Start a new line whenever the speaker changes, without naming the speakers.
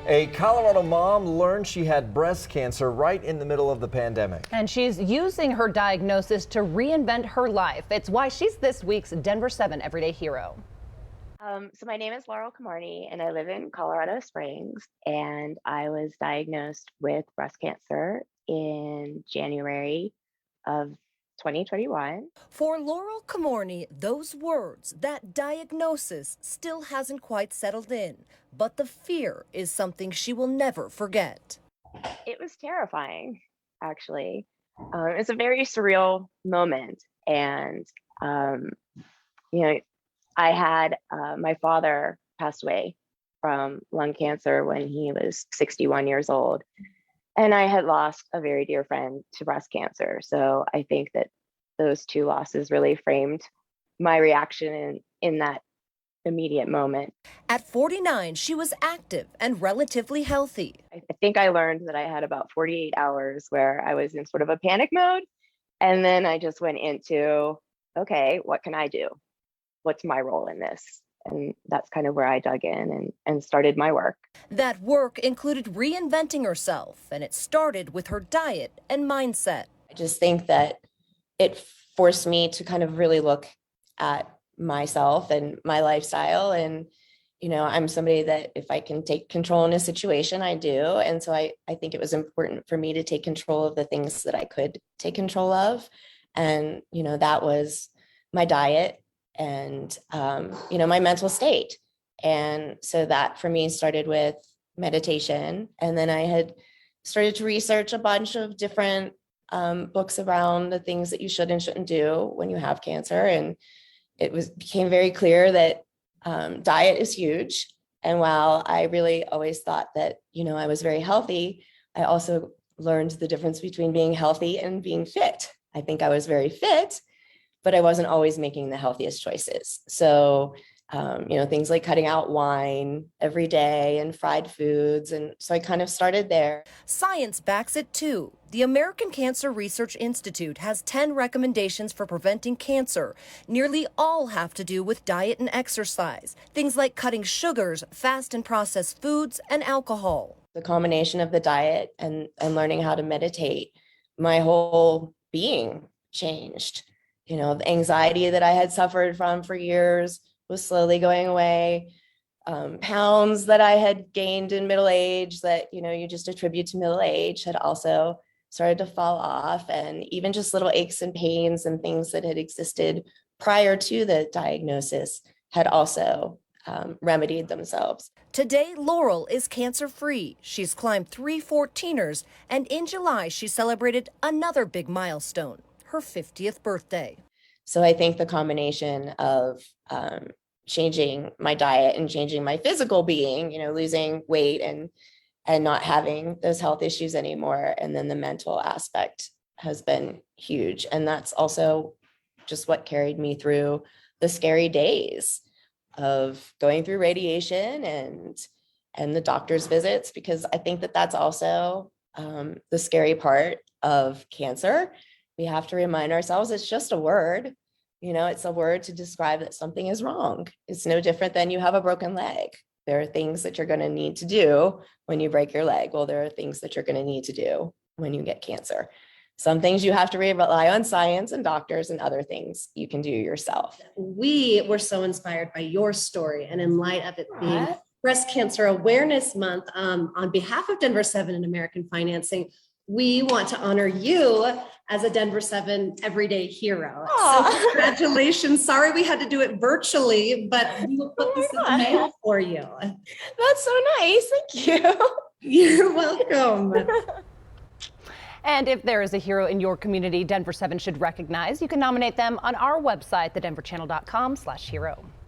A Colorado mom learned she had breast cancer right in the middle of the pandemic.
And she's using her diagnosis to reinvent her life. It's why she's this week's Denver 7 Everyday Hero.
So my name is Laurel Camardi, and I live in Colorado Springs. And I was diagnosed with breast cancer in January of 2021.
For Laurel Camorney, those words, that diagnosis, still hasn't quite settled in. But the fear is something she will never forget.
It was terrifying, actually. It's a very surreal moment, and you know, I had my father passed away from lung cancer when he was 61 years old. And I had lost a very dear friend to breast cancer. So I think that those two losses really framed my reaction in that immediate moment.
At 49, she was active and relatively healthy.
I think I learned that I had about 48 hours where I was in sort of a panic mode. And then I just went into, okay, what can I do? What's my role in this? And that's kind of where I dug in and started my work.
That work included reinventing herself, and it started with her diet and mindset.
I just think that it forced me to kind of really look at myself and my lifestyle. And, I'm somebody that if I can take control in a situation, I do. And so I think it was important for me to take control of the things that I could take control of. And, that was my diet and, my mental state. And so that for me started with meditation. And then I had started to research a bunch of different books around the things that you should and shouldn't do when you have cancer. And became very clear that diet is huge. And while I really always thought that, I was very healthy, I also learned the difference between being healthy and being fit. I think I was very fit, but I wasn't always making the healthiest choices. So, things like cutting out wine every day and fried foods. And so I kind of started there.
Science backs it too. The American Cancer Research Institute has 10 recommendations for preventing cancer. Nearly all have to do with diet and exercise. Things like cutting sugars, fast and processed foods, and alcohol.
The combination of the diet and learning how to meditate, my whole being changed. The anxiety that I had suffered from for years was slowly going away. Pounds that I had gained in middle age that, you just attribute to middle age had also started to fall off. And even just little aches and pains and things that had existed prior to the diagnosis had also remedied themselves.
Today, Laurel is cancer-free. She's climbed 3 14ers, and in July, she celebrated another big milestone, her 50th birthday.
So I think the combination of changing my diet and changing my physical being, losing weight and not having those health issues anymore, and then the mental aspect has been huge. And that's also just what carried me through the scary days of going through radiation and the doctor's visits, because I think that that's also the scary part of cancer. We have to remind ourselves it's just a word. It's a word to describe that something is wrong. It's no different than you have a broken leg. There are things that you're going to need to do when you break your leg. Well, there are things that you're going to need to do when you get cancer. Some things you have to rely on science and doctors, and other things you can do yourself.
We were so inspired by your story, and in light of it being Breast Cancer Awareness Month, on behalf of Denver 7 and American Financing, we want to honor you as a Denver 7 everyday hero.
Aww.
So congratulations. Sorry we had to do it virtually, but we will put this in the mail for you.
That's so nice. Thank you.
You're welcome.
And if there is a hero in your community Denver 7 should recognize, you can nominate them on our website, thedenverchannel.com/hero.